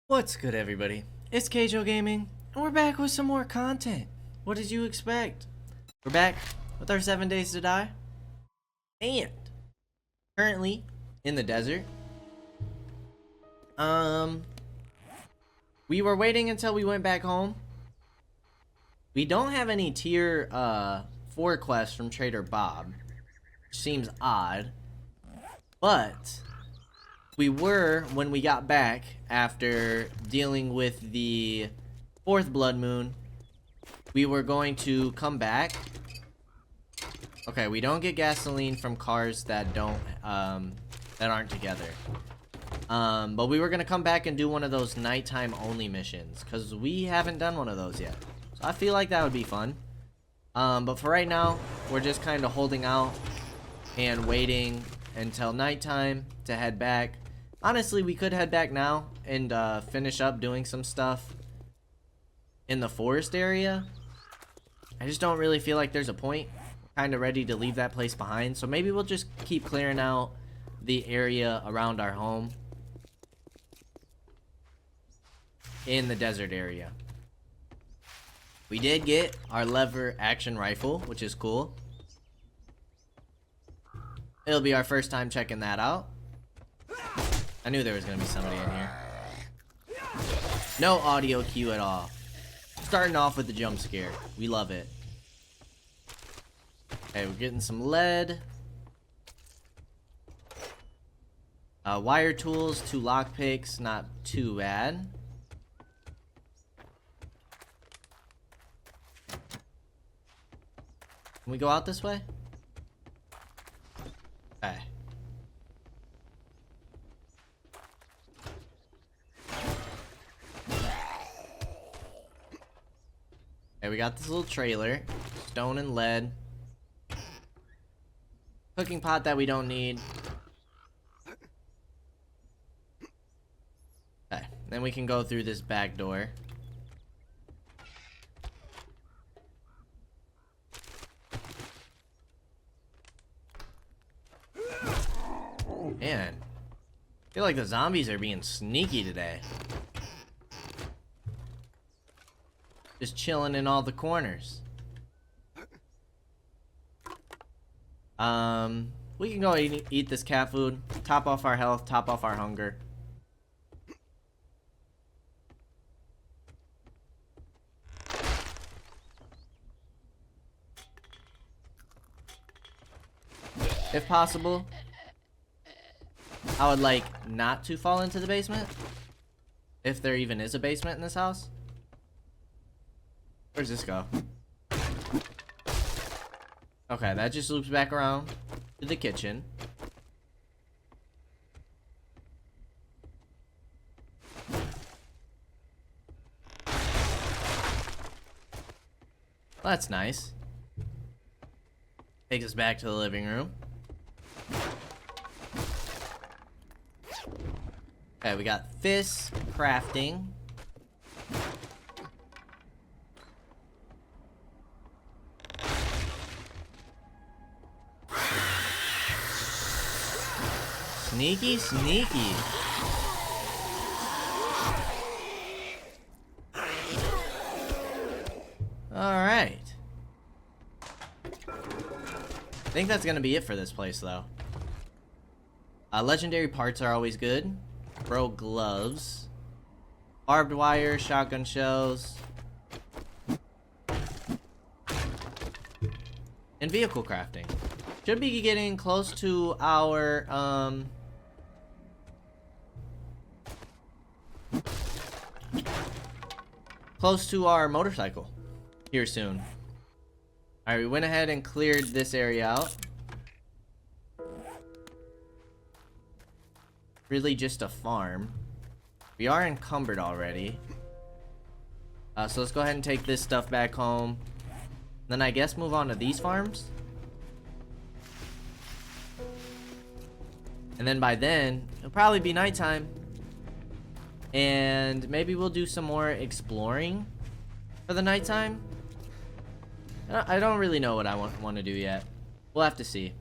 What's good, everybody? It's Kaige-O Gaming, and we're back with some more content. What did you expect? We're back with our 7 days to die, and currently in the desert. We were waiting until we went back home. We don't have any tier 4 quests from Trader Bob, which seems odd, but we were when we got back after dealing with the 4th blood moon. We were going to come back. Okay, we don't get gasoline from cars that don't that aren't together. But we were gonna come back and do one of those nighttime only missions because we haven't done one of those yet. So I feel like that would be fun. But for right now, we're just kind of holding out and waiting until nighttime to head back. Honestly, we could head back now and finish up doing some stuff in the forest area. I just don't really feel like there's a point. We're kind of ready to leave that place behind, so maybe we'll just keep clearing out the area around our home in the desert area. We did get our lever action rifle, which is cool. It'll be our first time checking that out. I knew there was gonna be somebody in here. No audio cue at all. Starting off with the jump scare. We love it. Okay, we're getting some lead. Wire tools, 2 lockpicks, not too bad. Can we go out this way? Okay. Okay, we got this little trailer. Stone and lead. Cooking pot that we don't need. Okay, then we can go through this back door. Man, I feel like the zombies are being sneaky today. Just chilling in all the corners. We can go eat this cat food. Top off our health, top off our hunger. If possible, I would like not to fall into the basement. If there even is a basement in this house. Where's this go? Okay, that just loops back around to the kitchen. Well, that's nice. Takes us back to the living room. Okay, we got this crafting. Sneaky, sneaky. Alright. I think that's gonna be it for this place, though. Legendary parts are always good. Bro gloves. Barbed wire, shotgun shells. And vehicle crafting. Should be getting close to our, motorcycle here soon. Alright, we went ahead and cleared this area out. Really just a farm. We are encumbered already. So let's go ahead and take this stuff back home. Then I guess move on to these farms. And then by then, it'll probably be nighttime. And maybe we'll do some more exploring for the nighttime. I don't really know what I want to do yet. We'll have to see.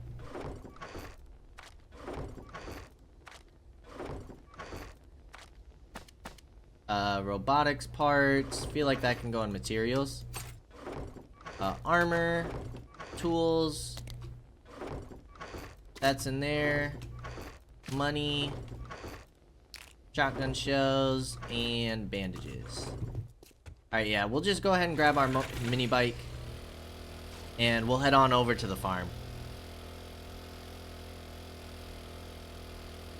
Robotics parts. Feel like that can go in materials. Armor. Tools. That's in there. Money. Shotgun shells. And bandages. Alright, yeah. We'll just go ahead and grab our mini bike. And we'll head on over to the farm.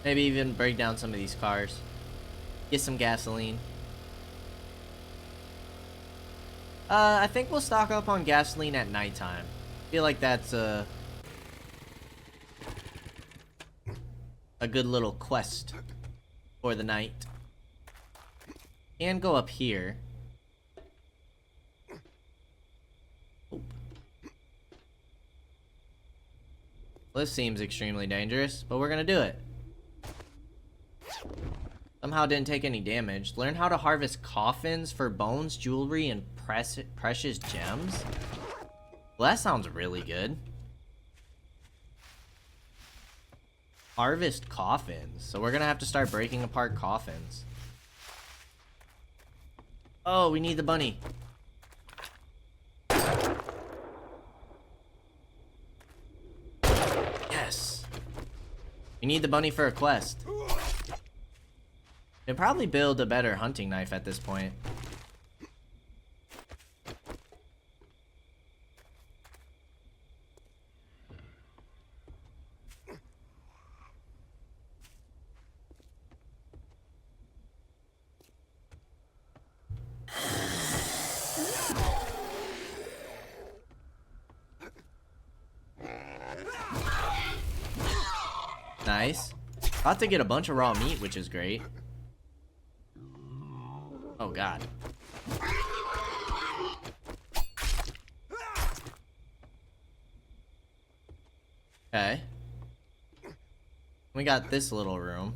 Maybe even break down some of these cars. Get some gasoline. I think we'll stock up on gasoline at nighttime. Feel like that's a good little quest for the night. And go up here. Oop. This seems extremely dangerous, but we're gonna do it. Somehow didn't take any damage. Learn how to harvest coffins for bones, jewelry, and precious gems. Well, that sounds really good. Harvest coffins. So we're gonna have to start breaking apart coffins. Oh, we need the bunny. Yes. We need the bunny for a quest. They'll probably build a better hunting knife at this point. Nice. About to get a bunch of raw meat, which is great. Oh god. Okay. We got this little room.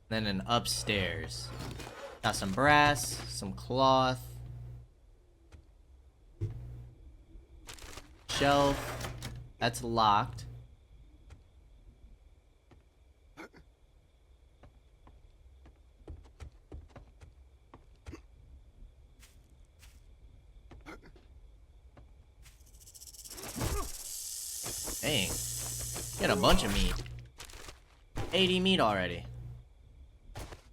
Then an upstairs. Got some brass, some cloth. Shelf. That's locked. Dang. Get a bunch of meat. 80 meat already.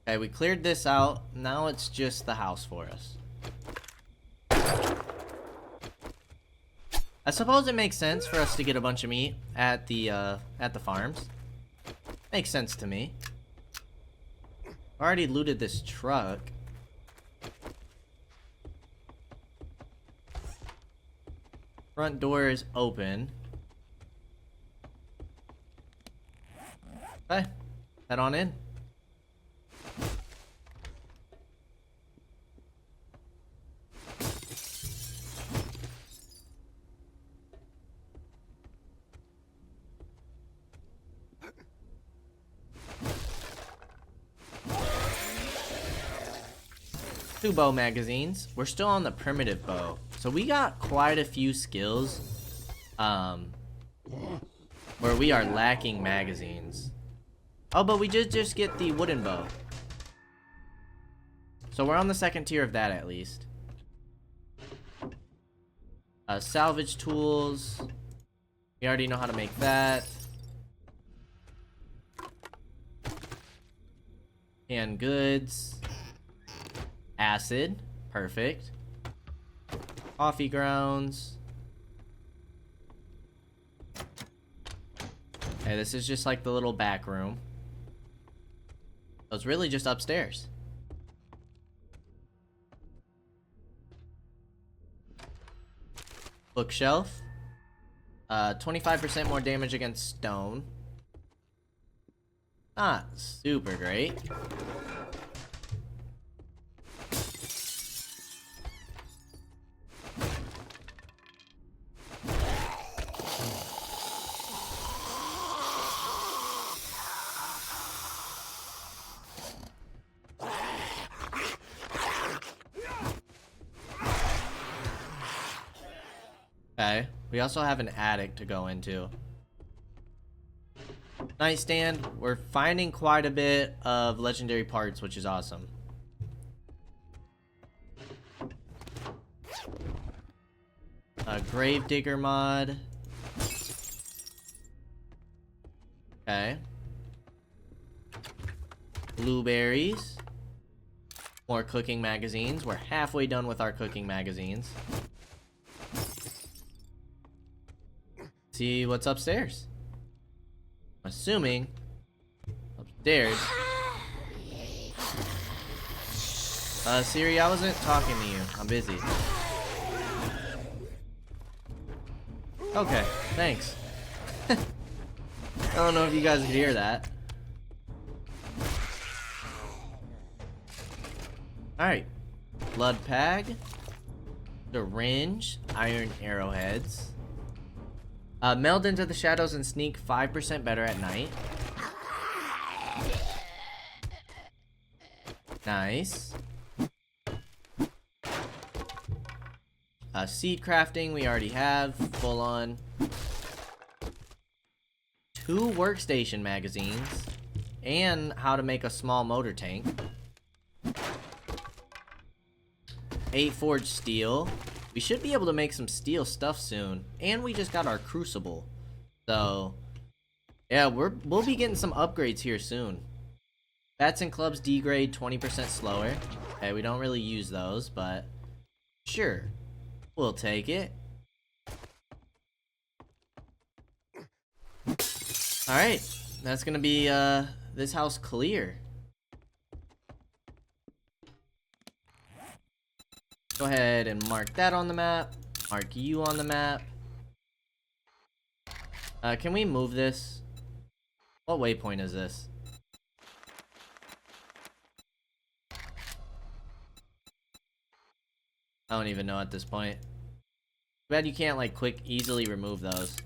Okay, we cleared this out. Now it's just the house for us. I suppose it makes sense for us to get a bunch of meat at the farms. Makes sense to me. Already looted this truck. Front door is open. Okay, head on in. Two bow magazines. We're still on the primitive bow, so we got quite a few skills where we are lacking magazines. Oh, but we did just get the wooden bow, so we're on the second tier of that at least. Salvage tools. We already know how to make that. Canned goods. Acid, perfect. Coffee grounds. Okay, this is just like the little back room. So it's really just upstairs. Bookshelf. 25% more damage against stone. Not super great. Okay, we also have an attic to go into. nightstand. We're finding quite a bit of legendary parts, which is awesome. Gravedigger mod. Okay. Blueberries. More cooking magazines. We're halfway done with our cooking magazines. See what's upstairs. I'm assuming upstairs. Siri, I wasn't talking to you. I'm busy. Okay, thanks. I don't know if you guys could hear that. Alright. Blood pag. Syringe. Iron arrowheads. Meld into the shadows and sneak 5% better at night. Nice. Seed crafting we already have. Full on. 2 workstation magazines. And how to make a small motor tank. 8 forged steel. We should be able to make some steel stuff soon. And we just got our crucible. So, yeah, we'll be getting some upgrades here soon. Bats and clubs degrade 20% slower. Okay, we don't really use those, but sure. We'll take it. Alright, that's gonna be this house clear. Go ahead and mark that on the map. Mark you on the map. Can we move this? What waypoint is this? I don't even know at this point. Too bad you can't like easily remove those.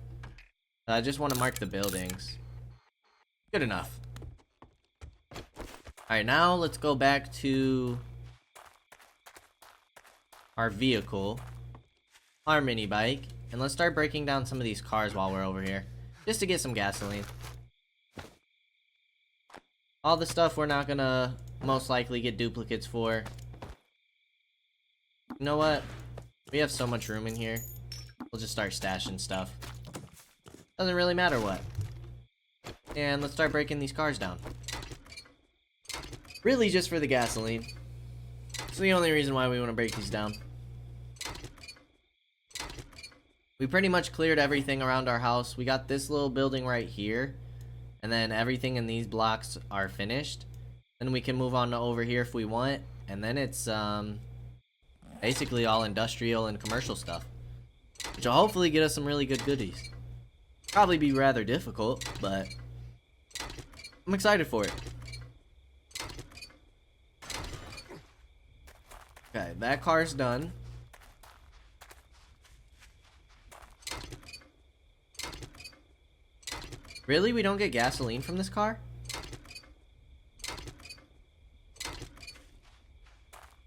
I just want to mark the buildings. Good enough. Alright, now let's go back to our vehicle, our mini bike, and let's start breaking down some of these cars while we're over here, just to get some gasoline. All the stuff we're not gonna most likely get duplicates for. You know what? We have so much room in here. We'll just start stashing stuff. Doesn't really matter what. And let's start breaking these cars down. Really just for the gasoline. It's the only reason why we want to break these down. We pretty much cleared everything around our house. We got this little building right here. And then everything in these blocks are finished. Then we can move on to over here if we want. And then it's basically all industrial and commercial stuff. Which will hopefully get us some really good goodies. Probably be rather difficult, but I'm excited for it. Okay, that car's done. Really? We don't get gasoline from this car?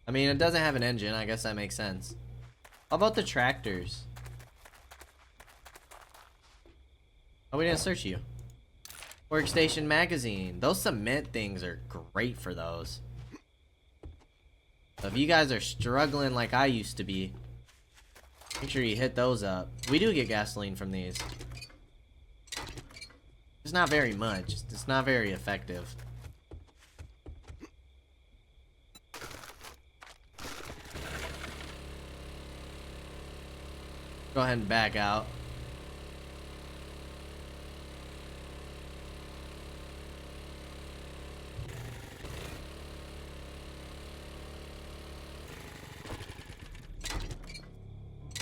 I mean, it doesn't have an engine. I guess that makes sense. How about the tractors? Oh, we didn't search you. Workstation magazine. Those cement things are great for those. So if you guys are struggling like I used to be, make sure you hit those up. We do get gasoline from these. It's not very much. It's not very effective. Go ahead and back out.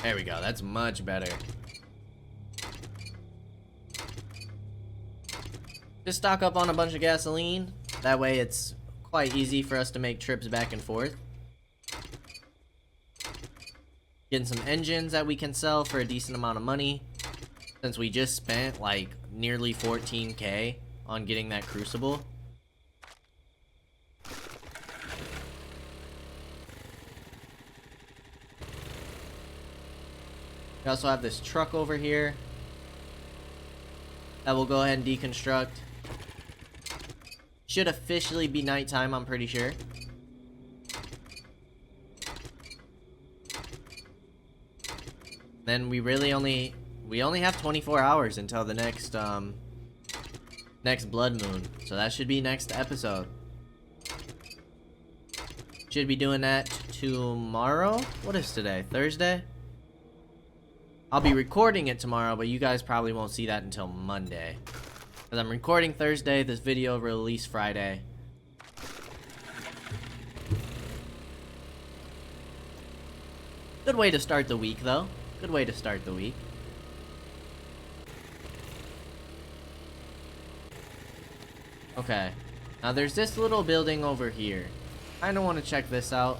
There we go. That's much better. Just stock up on a bunch of gasoline. That way it's quite easy for us to make trips back and forth. Getting some engines that we can sell for a decent amount of money. Since we just spent like nearly 14K on getting that crucible. We also have this truck over here that we'll go ahead and deconstruct. Should officially be nighttime, I'm pretty sure. Then we only have 24 hours until the next next blood moon. So that should be next episode. Should be doing that tomorrow. What is today? Thursday? I'll be recording it tomorrow, but you guys probably won't see that until Monday. Because I'm recording Thursday, this video will release Friday. Good way to start the week, though. Good way to start the week. Okay. Now there's this little building over here. I don't want to check this out.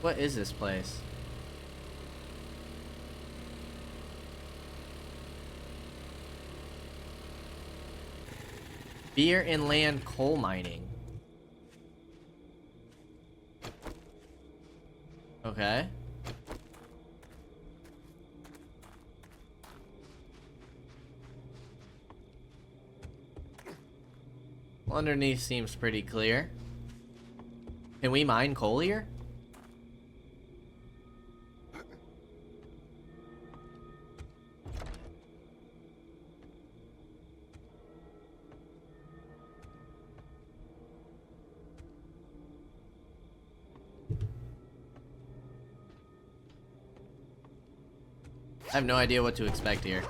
What is this place? Beer and land coal mining. Okay. Well, underneath seems pretty clear. Can we mine coal here? I have no idea what to expect here.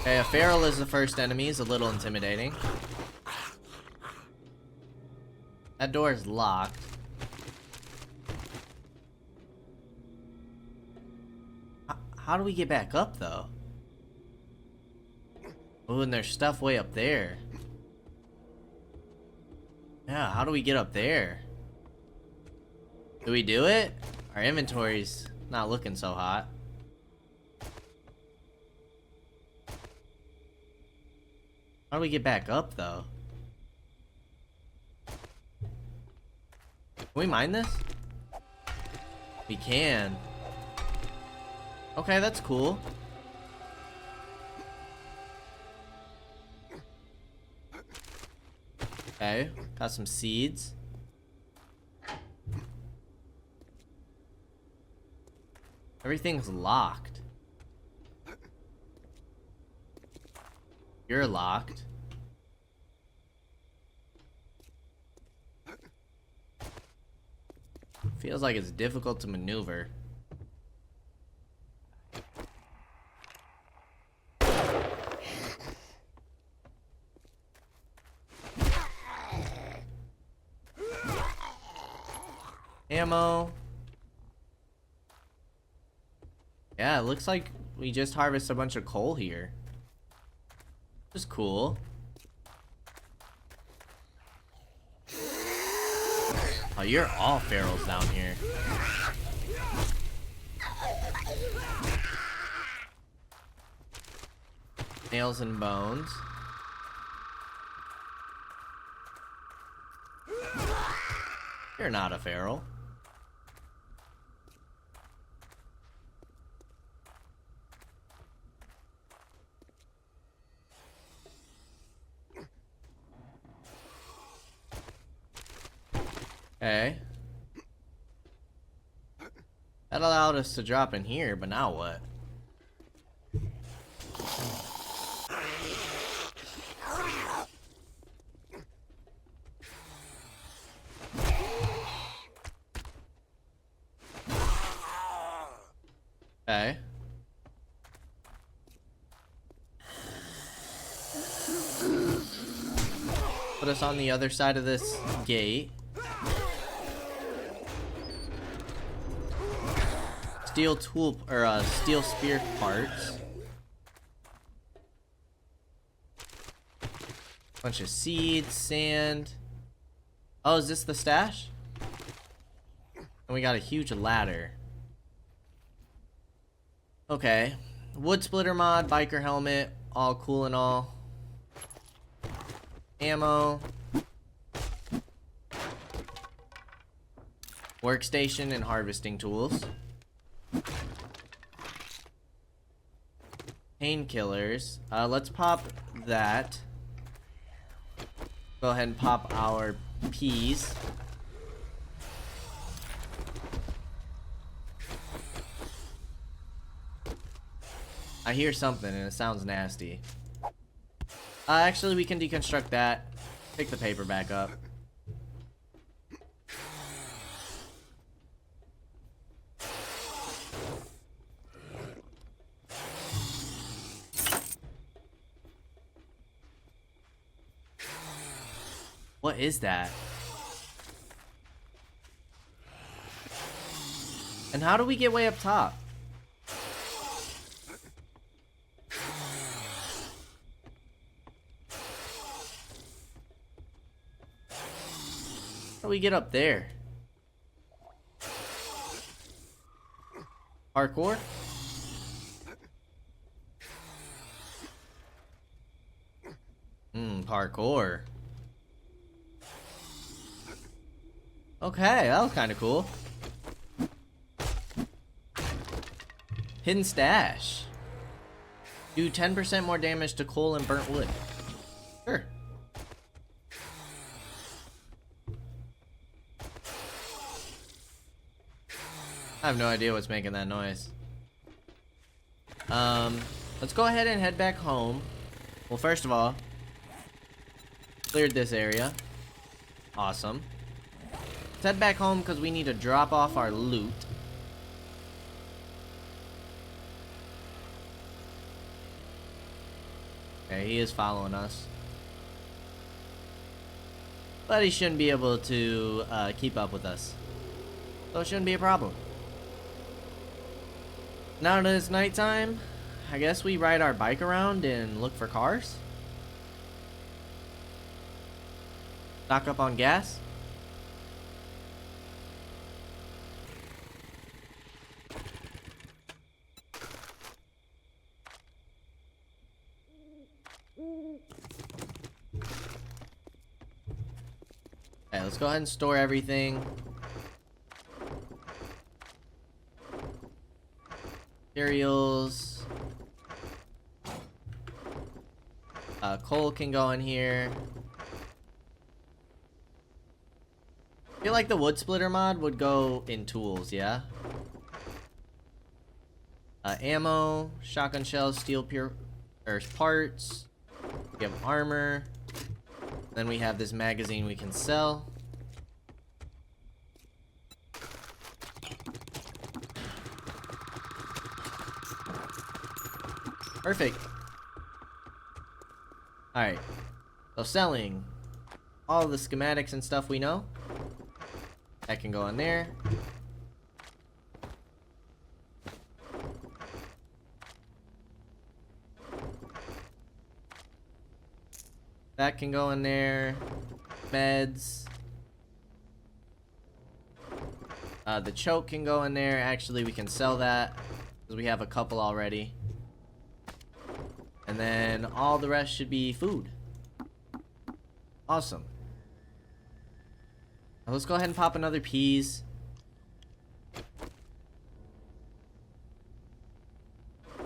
Okay, a feral is the first enemy, is a little intimidating. That door is locked. How do we get back up, though? Oh, and there's stuff way up there. Yeah, how do we get up there? Do we do it? Our inventory's not looking so hot. How do we get back up, though? Can we mine this? We can. Okay, that's cool. Okay, got some seeds. Everything's locked. You're locked. Feels like it's difficult to maneuver. Ammo. Yeah, it looks like we just harvested a bunch of coal here. Which is cool. Oh, you're all ferals down here. Nails and bones. You're not a feral. Okay. That allowed us to drop in here, but now what? Okay. Put us on the other side of this gate. Steel tool or steel spear parts. Bunch of seeds, sand. Oh, is this the stash? And we got a huge ladder. Okay. Wood splitter mod, biker helmet, all cool and all. ammo, workstation, and harvesting tools. Painkillers. Let's pop that. Go ahead and pop our peas. I hear something and it sounds nasty. Actually, we can deconstruct that. Pick the paper back up. What is that? And how do we get way up top? How do we get up there? Parkour? Parkour. Okay, that was kind of cool. Hidden stash. Do 10% more damage to coal and burnt wood. Sure. I have no idea what's making that noise. Let's go ahead and head back home. Well, first of all, cleared this area. Awesome. Let's head back home because we need to drop off our loot. Okay, he is following us. But he shouldn't be able to keep up with us. So it shouldn't be a problem. Now that it's nighttime, I guess we ride our bike around and look for cars. Stock up on gas. Okay, let's go ahead and store everything. Cereals. Coal can go in here. I feel like the wood splitter mod would go in tools, yeah? Ammo, shotgun shells, steel parts. We have armor. Then we have this magazine we can sell. Perfect. Alright. So selling all the schematics and stuff we know. That can go in there. That can go in there. Meds. The choke can go in there. Actually, we can sell that because we have a couple already. And then all the rest should be food. Awesome. Now let's go ahead and pop another peas.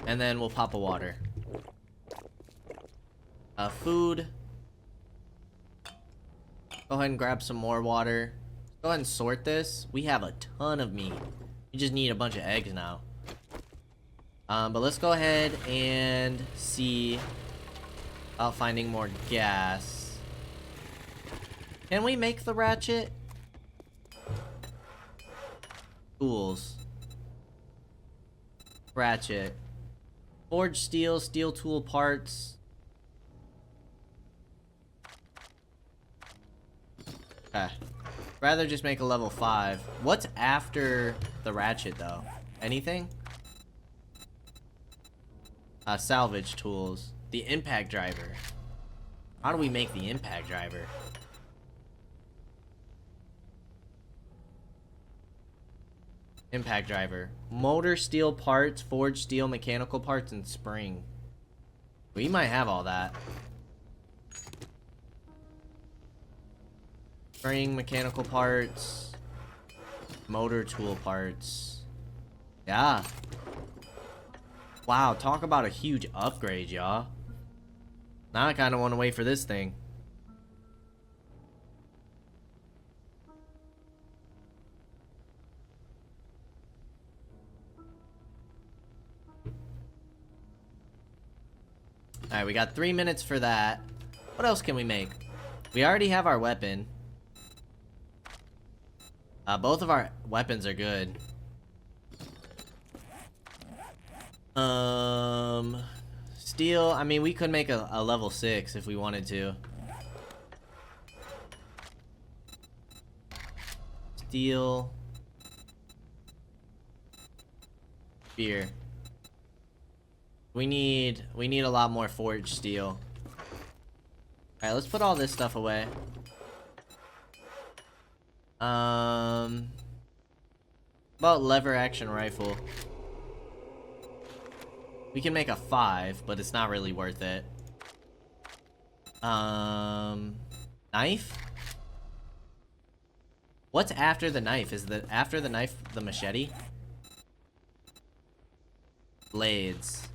And then we'll pop a water. Food. Go ahead and grab some more water. Go ahead and sort this. We have a ton of meat. We just need a bunch of eggs now. But let's go ahead and see about finding more gas. Can we make the ratchet? Tools. Ratchet. Forged steel, steel tool parts. Okay. Rather just make a level 5. What's after the ratchet though? Anything? Salvage tools. The impact driver. How do we make the impact driver? Impact driver. Motor steel parts, forged steel mechanical parts, and spring. We might have all that. Spring mechanical parts. Motor tool parts. Yeah. Wow, talk about a huge upgrade, y'all. Now I kind of want to wait for this thing. Alright, we got 3 minutes for that. What else can we make? We already have our weapon. Both of our weapons are good. Steel, I mean, we could make a level 6 if we wanted to. Steel. Spear. We need a lot more forged steel. Alright, let's put all this stuff away. About lever action rifle. We can make a 5, but it's not really worth it. Knife? What's after the knife? Is the after the knife the machete? Blades.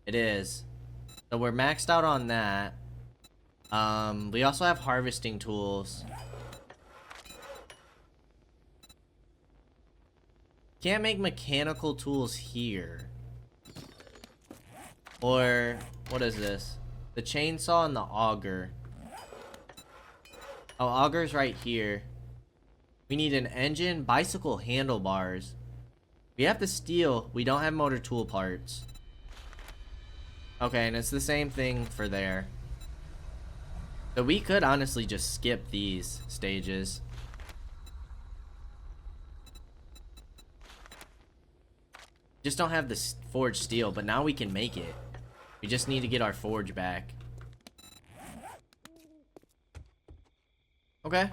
It is. So we're maxed out on that. We also have harvesting tools. Can't make mechanical tools here. Or, what is this? The chainsaw and the auger. Oh, auger's right here. We need an engine, bicycle handlebars. We have the steel. We don't have motor tool parts. Okay, and it's the same thing for there. So we could honestly just skip these stages. Just don't have the forged steel, but now we can make it. We just need to get our forge back. Okay.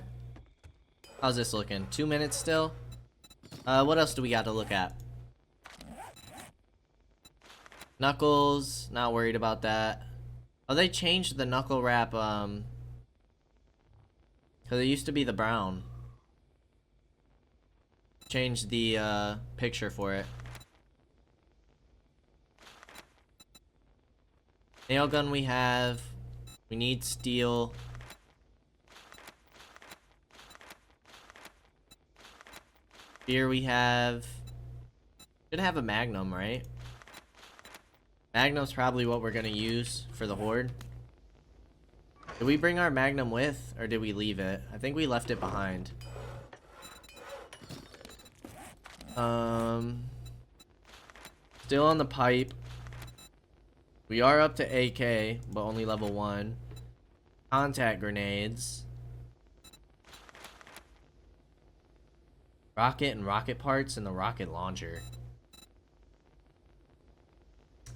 How's this looking? 2 minutes still? What else do we got to look at? Knuckles, not worried about that. Oh, they changed the knuckle wrap, cause it used to be the brown. Changed the, picture for it. Nail gun we have. We need steel. Here we have... Should have a magnum, right? Magnum's probably what we're gonna use for the horde. Did we bring our magnum with, or did we leave it? I think we left it behind. Still on the pipe. We are up to AK, but only level 1. Contact grenades. Rocket and rocket parts and the rocket launcher.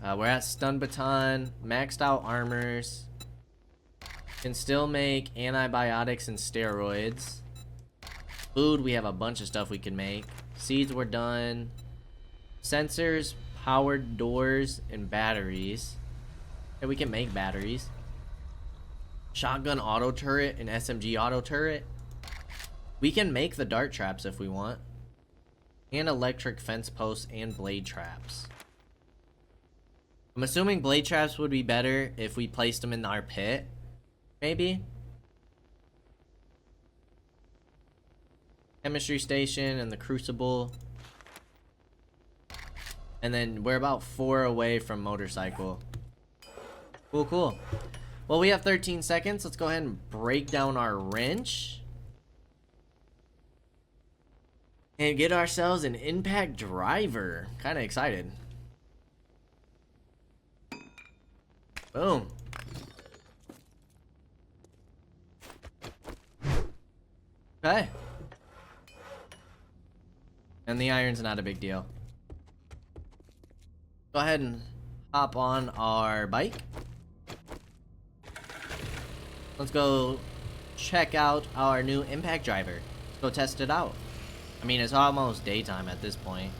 We're at stun baton, maxed out armors. Can still make antibiotics and steroids. Food, we have a bunch of stuff we can make. Seeds, we're done. Sensors, powered doors, and batteries. Yeah, we can make batteries. Shotgun auto turret and SMG auto turret. We can make the dart traps if we want. And electric fence posts and blade traps. I'm assuming blade traps would be better if we placed them in our pit. Maybe. Chemistry station and the crucible. And then we're about 4 away from motorcycle. Cool, cool. Well, we have 13 seconds. Let's go ahead and break down our wrench. And get ourselves an impact driver. Kind of excited. Boom. Okay. And the iron's not a big deal. Go ahead and hop on our bike. Let's go check out our new impact driver. Let's go test it out. I mean, it's almost daytime at this point.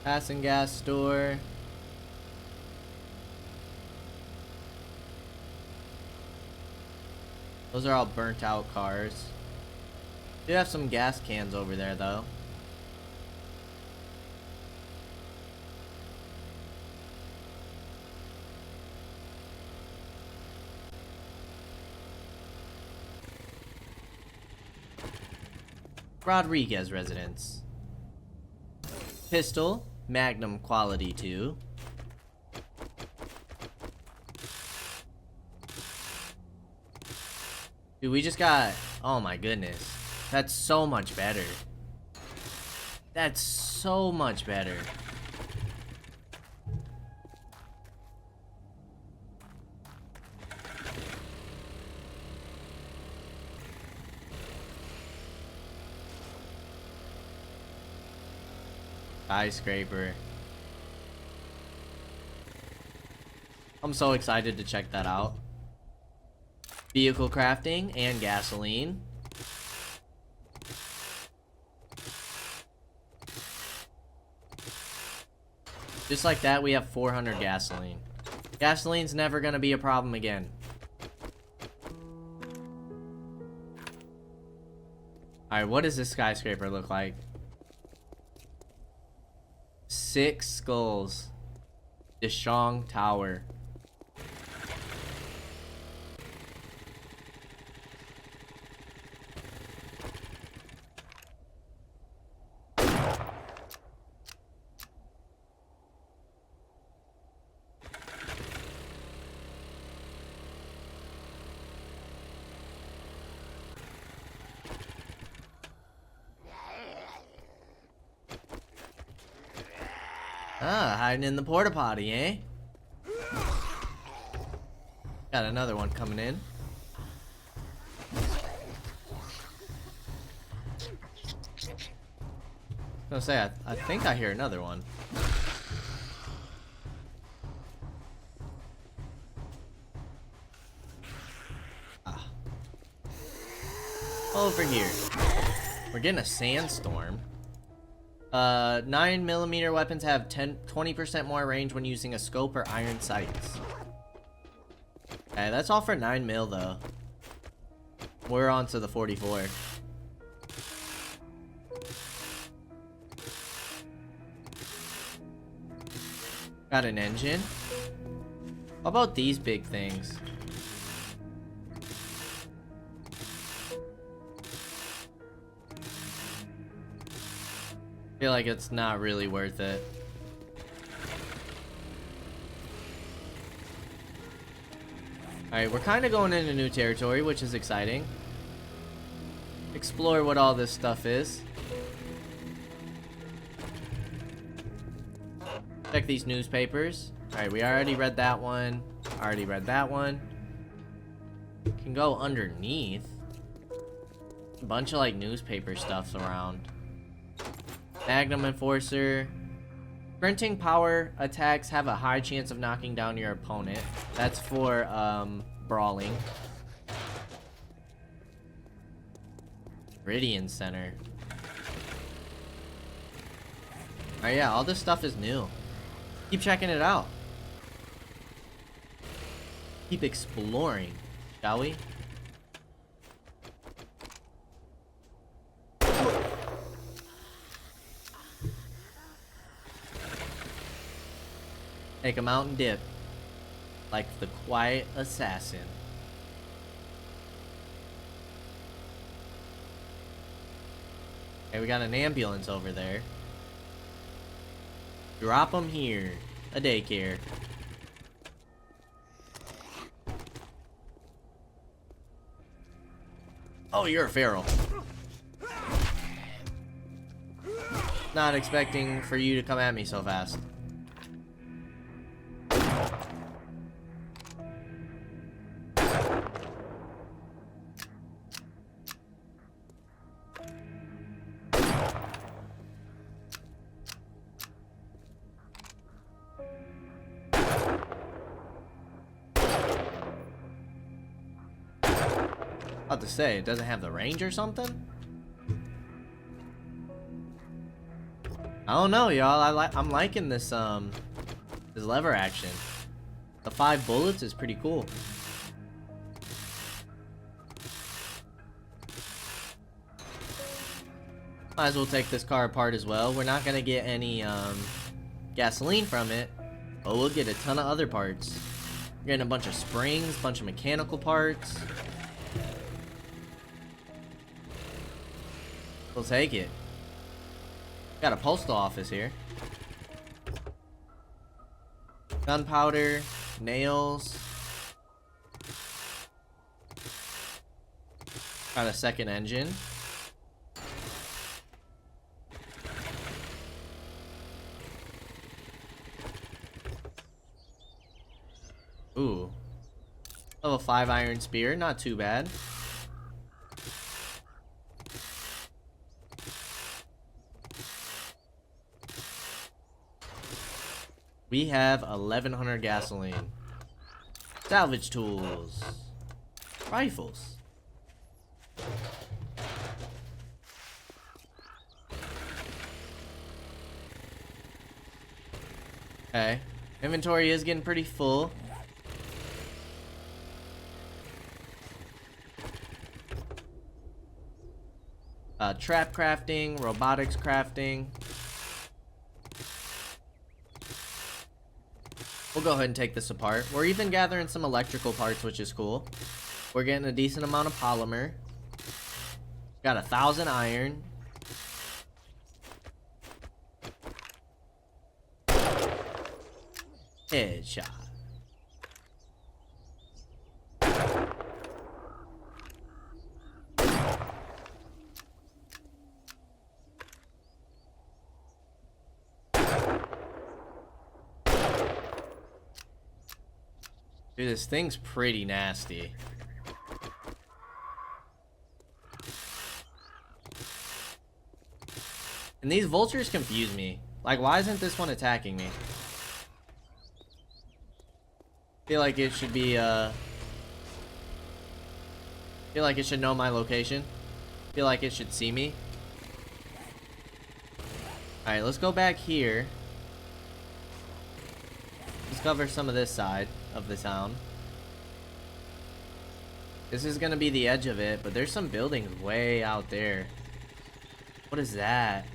Passing gas store. Those are all burnt out cars. Do have some gas cans over there though. Rodriguez residence. Pistol, Magnum quality 2. Dude, we just got, oh my goodness. That's so much better. That's so much better. Skyscraper. I'm so excited to check that out. Vehicle crafting and gasoline. Just like that, we have 400 gasoline. Gasoline's never gonna be a problem again. Alright, what does this skyscraper look like? 6 skulls. Deshong Tower. Ah, hiding in the porta potty, eh? Got another one coming in. I was gonna say, I think I hear another one. Ah. Over here. We're getting a sandstorm. 9mm weapons have 20% more range when using a scope or iron sights. Okay, that's all for 9mm though. We're on to the 44. Got an engine. How about these big things? I feel like it's not really worth it. Alright, we're kind of going into new territory, which is exciting. Explore what all this stuff is. Check these newspapers. Alright, we already read that one. Already read that one. Can go underneath. A bunch of like newspaper stuffs around. Magnum Enforcer. Sprinting power attacks have a high chance of knocking down your opponent. That's for brawling. Meridian Center. Oh yeah, all this stuff is new. Keep checking it out. Keep exploring, shall we? Take a mountain dip. Like the quiet assassin. Okay, we got an ambulance over there. Drop them here. A daycare. Oh, you're a feral. Not expecting for you to come at me so fast. About to say, it doesn't have the range or something? I don't know, y'all. I'm liking this this lever action. The 5 bullets is pretty cool. Might as well take this car apart as well. We're not gonna get any gasoline from it, but we'll get a ton of other parts. We're getting a bunch of springs, a bunch of mechanical parts. We'll take it. Got a postal office here. Gunpowder, nails. Got a second engine. Ooh. Level 5 iron spear, not too bad. We have 1100 gasoline. Salvage tools. Rifles. Okay. Inventory is getting pretty full. Trap crafting, robotics crafting. We'll go ahead and take this apart. We're even gathering some electrical parts, which is cool. We're getting a decent amount of polymer. Got 1,000 iron. Headshot. Dude, this thing's pretty nasty. And these vultures confuse me. Like, why isn't this one attacking me? Feel like it should be, feel like it should know my location. Feel like it should see me. Alright, let's go back here. Let's cover some of this side of the town. This is gonna be the edge of it, but there's some buildings way out there. What is that?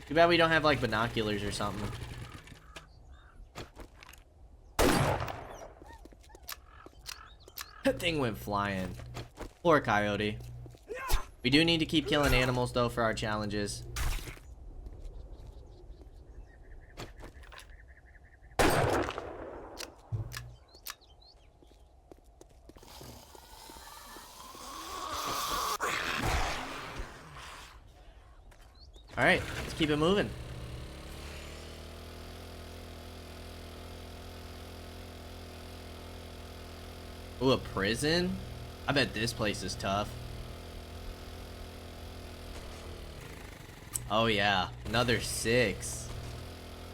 Too bad we don't have like binoculars or something. That thing went flying. Poor coyote. We do need to keep killing animals though for our challenges. Alright, let's keep it moving. Ooh, a prison? I bet this place is tough. Oh yeah, another 6.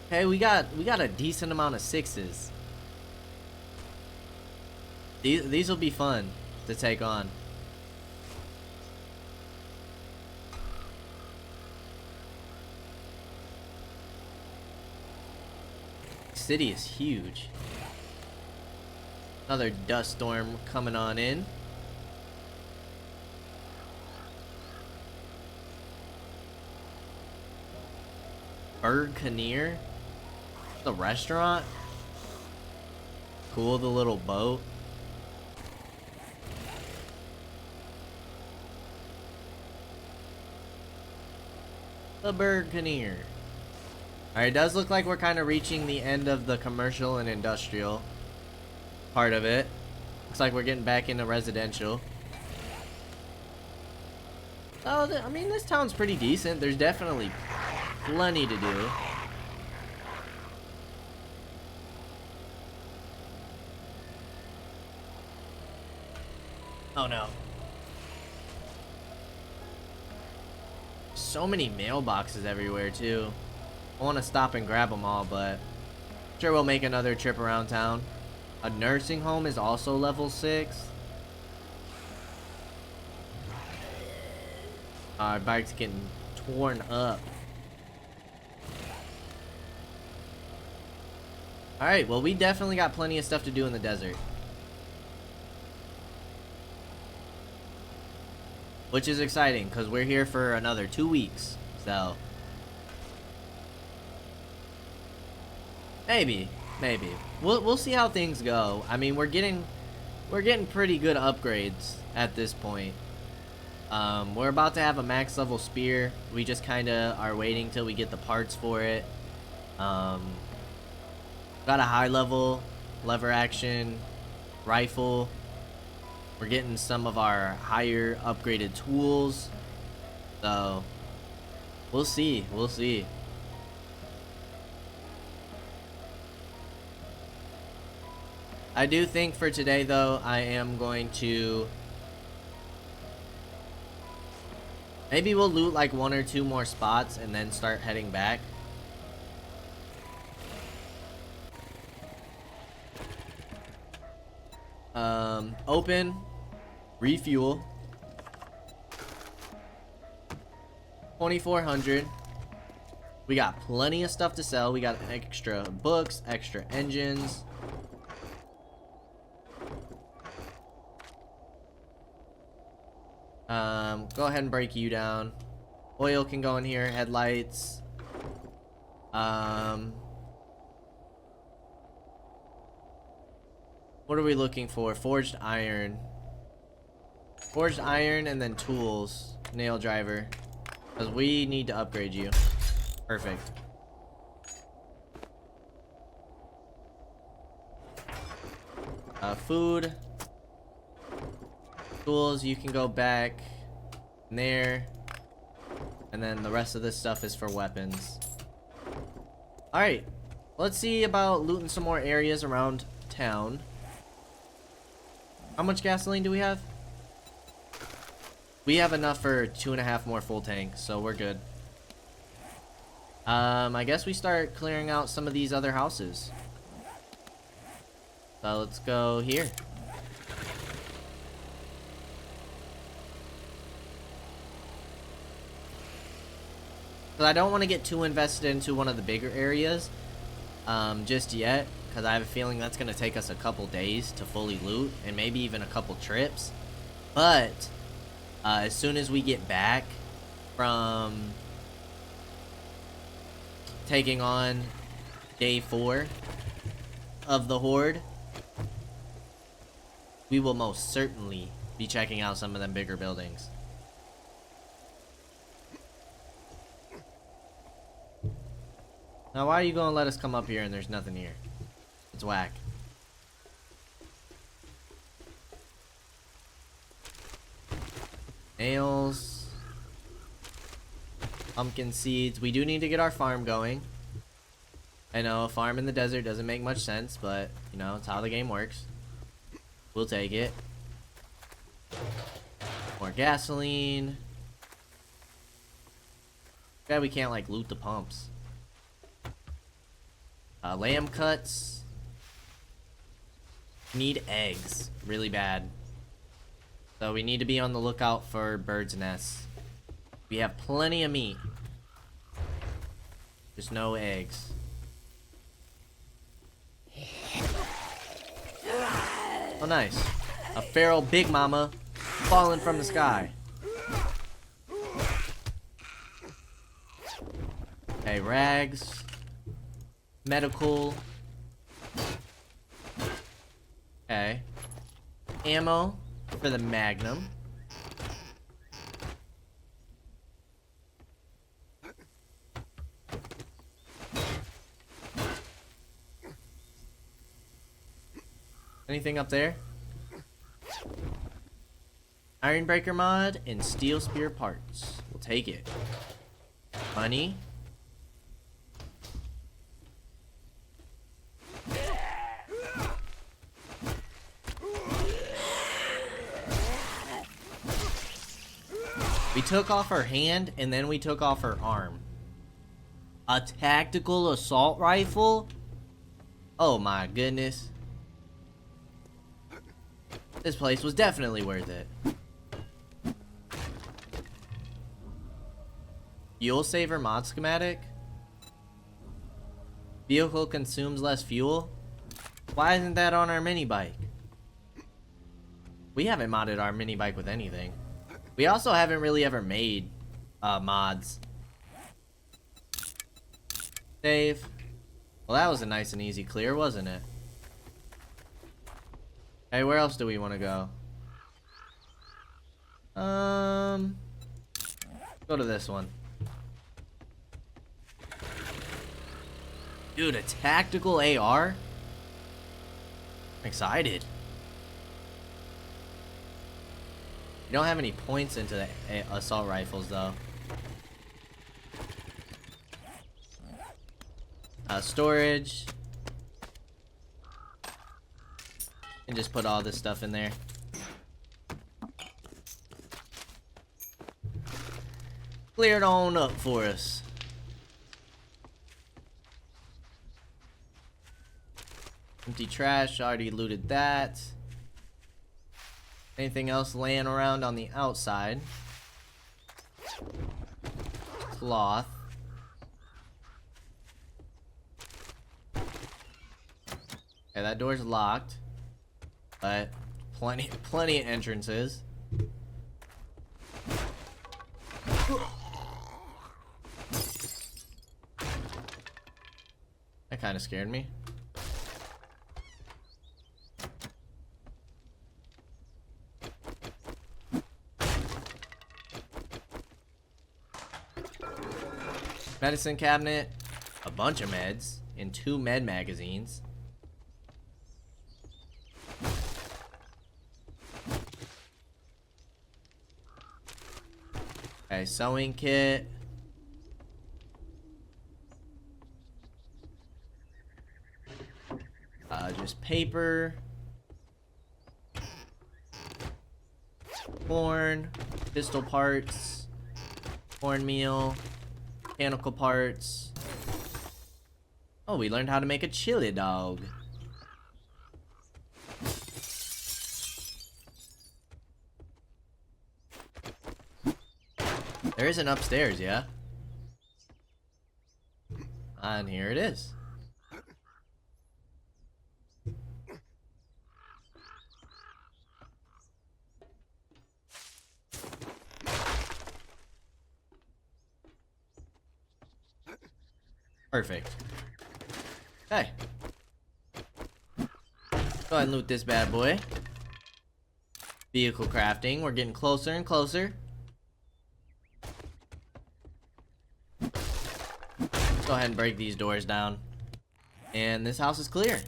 Hey, we got a decent amount of 6s. These will be fun to take on. City is huge. Another dust storm coming on in. Bird Canneer. The restaurant. Cool, the little boat. The Bird Canneer. Alright, it does look like we're kind of reaching the end of the commercial and industrial part of it. Looks like we're getting back into residential. Oh, I mean, this town's pretty decent. There's definitely plenty to do. Oh no. So many mailboxes everywhere too. I want to stop and grab them all, but I'm sure we'll make another trip around town. A nursing home is also level 6. Our bike's getting torn up. Alright, well, we definitely got plenty of stuff to do in the desert. Which is exciting, because we're here for another 2 weeks. So... Maybe. We'll see how things go. I mean, we're getting pretty good upgrades at this point. We're about to have a max level spear. We just kind of are waiting till we get the parts for it. Got a high level lever action rifle. We're getting some of our higher upgraded tools. So we'll see. I do think for today, though, I am going to... Maybe we'll loot like 1 or 2 more spots and then start heading back. Open. Refuel. 2,400. We got plenty of stuff to sell. We got extra books, extra engines. Go ahead and break you down. Oil can go in here. Headlights. What are we looking for? Forged iron. Forged iron and then tools. Nail driver. Because we need to upgrade you. Perfect. Food. Tools, you can go back there. And then the rest of this stuff is for weapons. Alright. Let's see about looting some more areas around town. How much gasoline do we have? We have enough for 2.5 more full tanks, so we're good. I guess we start clearing out some of these other houses. So let's go here. Because I don't want to get too invested into one of the bigger areas just yet. Because I have a feeling that's going to take us a couple days to fully loot. And maybe even a couple trips. But as soon as we get back from taking on day 4 of the Horde, we will most certainly be checking out some of them bigger buildings. Now, why are you going to let us come up here and there's nothing here? It's whack. Nails. Pumpkin seeds. We do need to get our farm going. I know a farm in the desert doesn't make much sense, but, you know, it's how the game works. We'll take it. More gasoline. Yeah, we can't, like, loot the pumps. Lamb cuts. Need eggs really bad. So we need to be on the lookout for birds' nests. We have plenty of meat. Just no eggs. Oh, nice. A feral big mama falling from the sky. Okay, rags. Medical. Okay. Ammo for the Magnum. Anything up there? Ironbreaker mod and steel spear parts. We'll take it. Money. We took off her hand and then we took off her arm. A tactical assault rifle? Oh my goodness. This place was definitely worth it. Fuel saver mod schematic? Vehicle consumes less fuel? Why isn't that on our mini bike? We haven't modded our mini bike with anything. We also haven't really ever made mods. Save. Well, that was a nice and easy clear, wasn't it? Hey, where else do we want to go? Go to this one. Dude, a tactical AR? I'm excited. You don't have any points into the assault rifles, though. Storage. And just put all this stuff in there. Clear it on up for us. Empty trash, already looted that. Anything else laying around on the outside? Cloth. Okay, that door's locked. But plenty of entrances. That kind of scared me. Medicine cabinet, a bunch of meds, and 2 med magazines. Okay, sewing kit. Just paper. Corn, pistol parts, cornmeal, mechanical parts. Oh, we learned how to make a chili dog. There is an upstairs, yeah? And here it is. Perfect. Okay. Go ahead and loot this bad boy. Vehicle crafting. We're getting closer and closer. Go ahead and break these doors down. And this house is clear.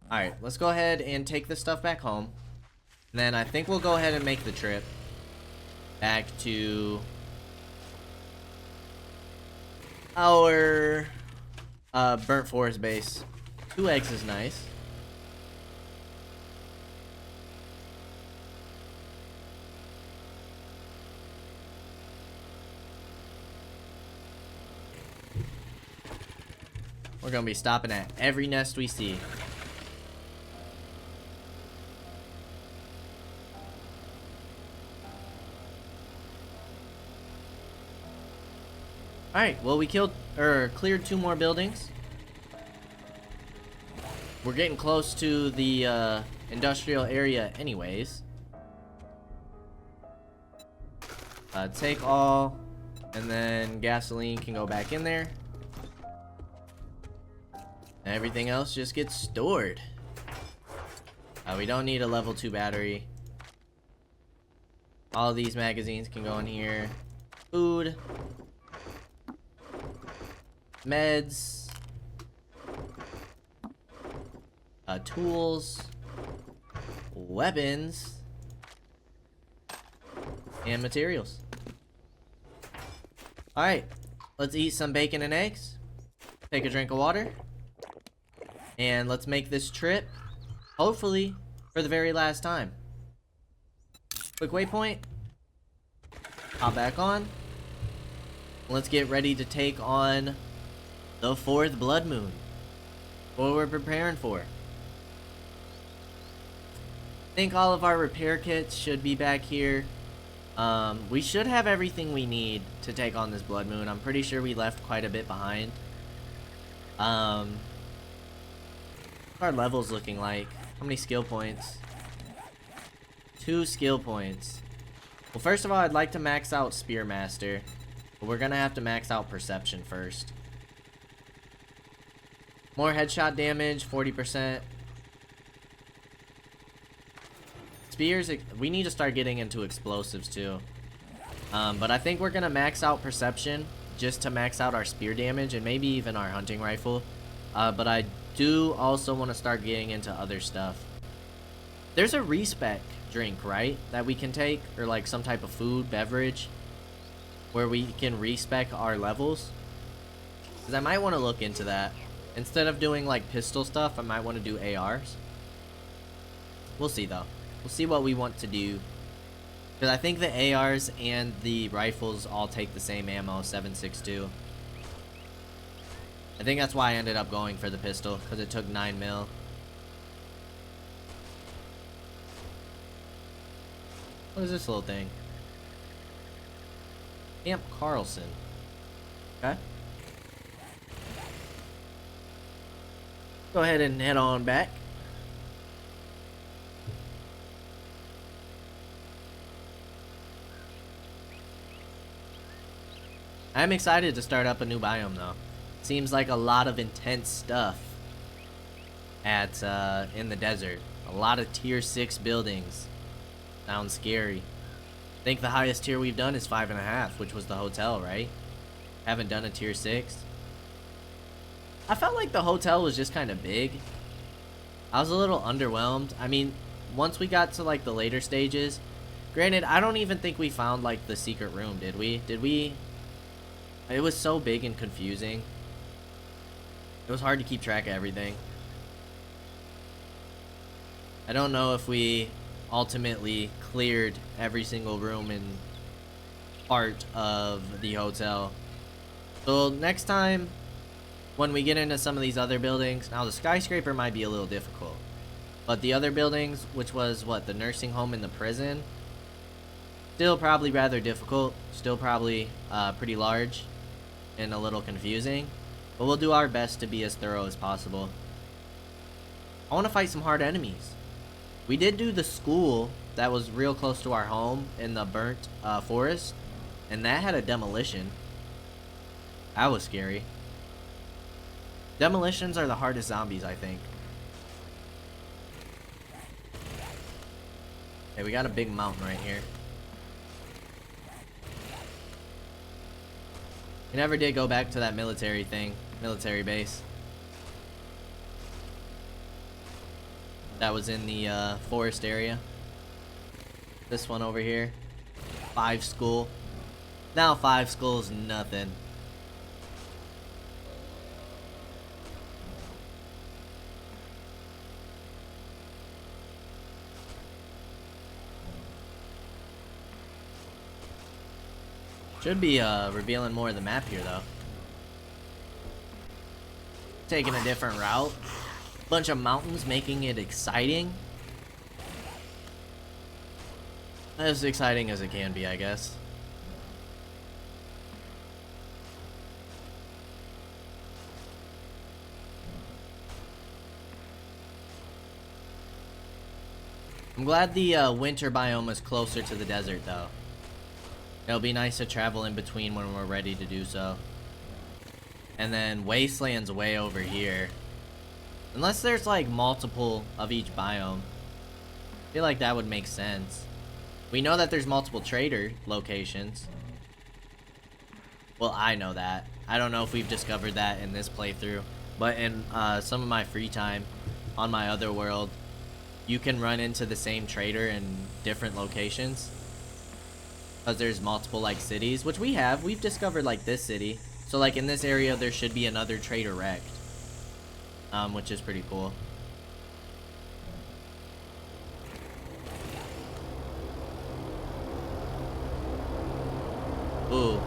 Alright, let's go ahead and take this stuff back home. And then I think we'll go ahead and make the trip back to our burnt forest base. 2 eggs is nice. We're gonna be stopping at every nest we see. Alright, well we cleared 2 more buildings. We're getting close to the industrial area anyways. Take all, and then gasoline can go back in there. And everything else just gets stored. We don't need a level 2 battery. All of these magazines can go in here. Food. Meds. Tools. Weapons. And materials. Alright. Let's eat some bacon and eggs. Take a drink of water. And let's make this trip, hopefully, for the very last time. Quick waypoint. Hop back on. Let's get ready to take on the 4th blood moon. What we're preparing for. I think all of our repair kits should be back here. We should have everything we need to take on this blood moon. I'm pretty sure we left quite a bit behind. What are our levels looking like? How many skill points? 2 skill points. Well, first of all, I'd like to max out Spearmaster, but we're gonna have to max out Perception first. More headshot damage, 40%. Spears, we need to start getting into explosives too. But I think we're gonna max out Perception just to max out our spear damage and maybe even our hunting rifle. But I do also want to start getting into other stuff. There's a respec drink, right, that we can take, or like some type of food, beverage, where we can respec our levels. Because I might want to look into that. Instead of doing like pistol stuff, I might want to do ARs. We'll see though. We'll see what we want to do. Because I think the ARs and the rifles all take the same ammo, 7.62. I think that's why I ended up going for the pistol, because it took 9 mil. What is this little thing? Camp Carlson. Okay. Go ahead and head on back. I'm excited to start up a new biome though. Seems like a lot of intense stuff at in the desert. A lot of tier 6 buildings. Sounds scary. I think the highest tier we've done is 5.5, which was the hotel, right? Haven't done a tier 6. I felt like the hotel was just kind of big. I was a little underwhelmed. I mean, once we got to like the later stages, granted, I don't even think we found like the secret room, did we? Did we? It was so big and confusing. It was hard to keep track of everything. I don't know if we ultimately cleared every single room in part of the hotel. So next time, when we get into some of these other buildings, now the skyscraper might be a little difficult, but the other buildings, which was what, the nursing home and the prison, still probably rather difficult, still probably pretty large and a little confusing, but we'll do our best to be as thorough as possible. I want to fight some hard enemies. We did do the school that was real close to our home in the burnt forest, and that had a demolition. That was scary. Demolitions are the hardest zombies, I think. Okay, we got a big mountain right here. We never did go back to that military thing, military base. That was in the forest area. This one over here. 5 school. Now 5 school is nothing. Should be revealing more of the map here though. Taking a different route. Bunch of mountains making it exciting. As exciting as it can be, I guess. I'm glad the winter biome is closer to the desert though. It'll be nice to travel in between when we're ready to do so. And then Wasteland's way over here. Unless there's like multiple of each biome. I feel like that would make sense. We know that there's multiple trader locations. Well, I know that. I don't know if we've discovered that in this playthrough. But in some of my free time on my other world, you can run into the same trader in different locations. Because there's multiple like cities, which we have. We've discovered like this city. So like in this area there should be another trader wrecked. Which is pretty cool. Ooh.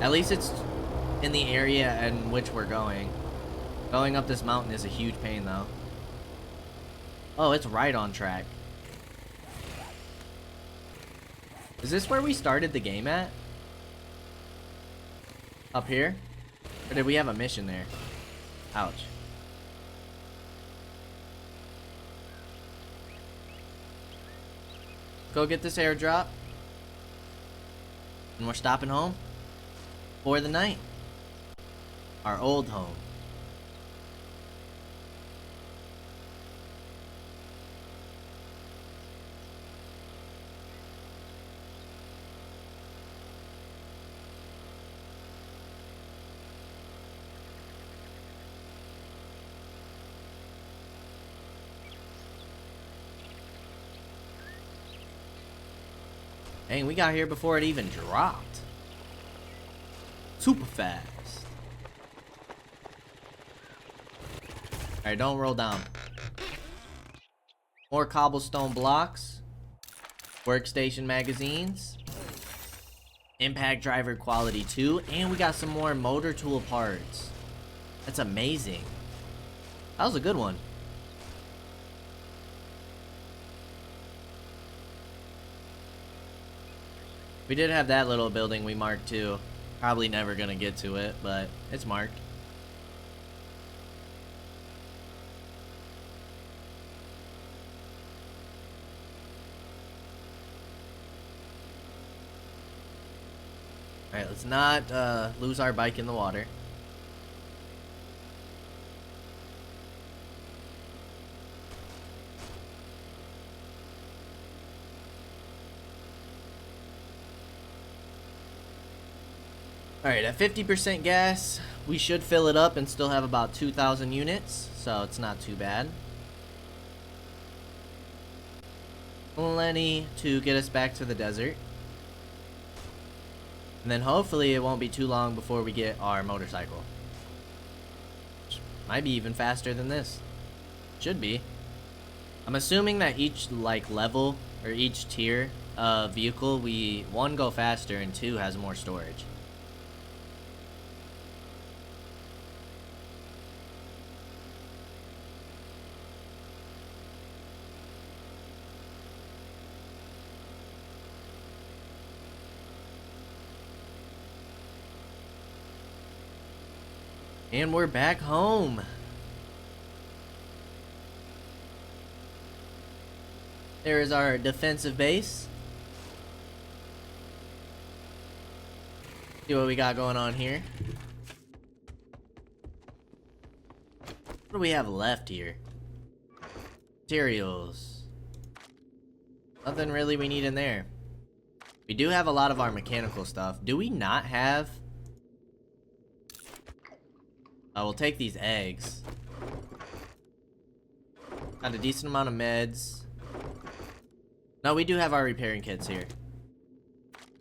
At least it's in the area in which we're going. Going up this mountain is a huge pain though. Oh, it's right on track. Is this where we started the game at? Up here? Or did we have a mission there? Ouch. Go get this airdrop. And we're stopping home for the night. Our old home. Dang, we got here before it even dropped. Super fast. Alright, don't roll down. More cobblestone blocks. Workstation magazines. Impact driver quality 2. And we got some more motor tool parts. That's amazing. That was a good one. We did have that little building we marked too. Probably never gonna get to it, but it's marked. Alright, let's not lose our bike in the water. Alright, at 50% gas, we should fill it up and still have about 2,000 units, so it's not too bad. Plenty to get us back to the desert. And then hopefully it won't be too long before we get our motorcycle. Might be even faster than this. Should be. I'm assuming that each level or each tier of vehicle, we 1 go faster and 2 has more storage. And we're back home. There is our defensive base. See what we got going on here. What do we have left here? Materials. Nothing really we need in there. We do have a lot of our mechanical stuff. Do we not have... we'll take these eggs. Got a decent amount of meds. No, we do have our repairing kits here.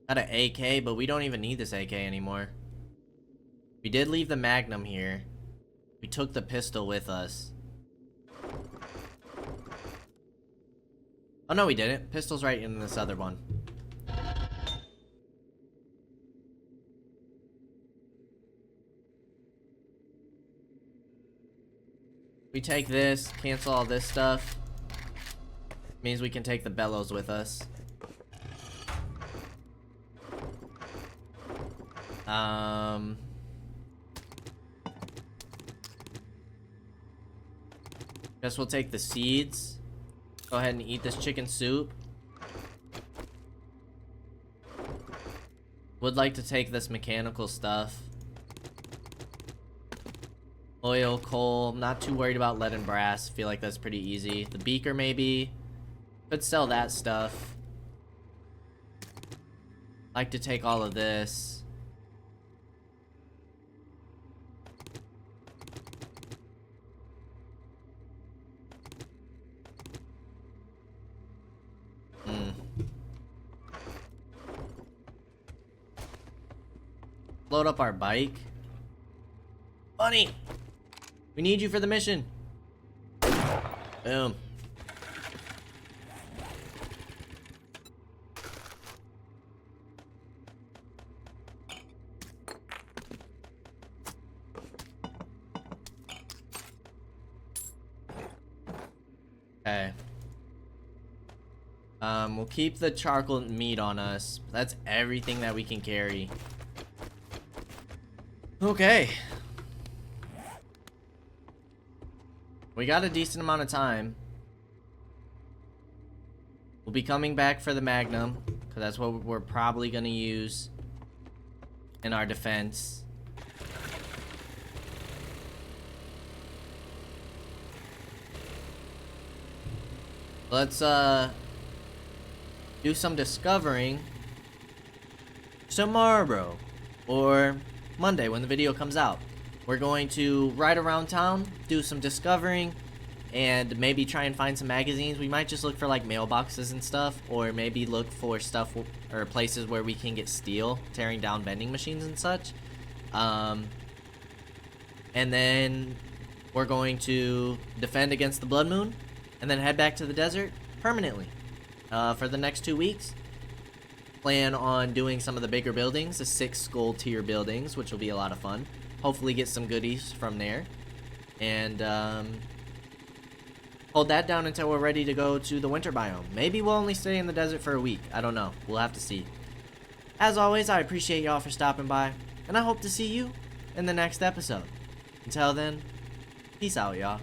Got an AK, but we don't even need this AK anymore. We did leave the Magnum here. We took the pistol with us. Oh no, we didn't. Pistol's right in this other one. We take this, cancel all this stuff. Means we can take the bellows with us. Guess we'll take the seeds. Go ahead and eat this chicken soup. Would like to take this mechanical stuff. Oil, coal, not too worried about lead and brass. Feel like that's pretty easy. The beaker maybe. Could sell that stuff. Like to take all of this. Load up our bike. Bunny! We need you for the mission. Boom. Okay. We'll keep the charcoal meat on us. That's everything that we can carry. Okay. We got a decent amount of time. We'll be coming back for the Magnum, because that's what we're probably going to use in our defense. Let's do some discovering tomorrow or Monday when the video comes out. We're going to ride around town, do some discovering, and maybe try and find some magazines. We might just look for like mailboxes and stuff, or maybe look for stuff or places where we can get steel, tearing down vending machines and such. And then we're going to defend against the blood moon, and then head back to the desert permanently. For the next 2 weeks, plan on doing some of the bigger buildings, the 6 gold tier buildings, which will be a lot of fun. Hopefully get some goodies from there, and hold that down until we're ready to go to the winter biome. Maybe we'll only stay in the desert for a week. I don't know. We'll have to see. As always, I appreciate y'all for stopping by, and I hope to see you in the next episode. Until then, peace out, y'all.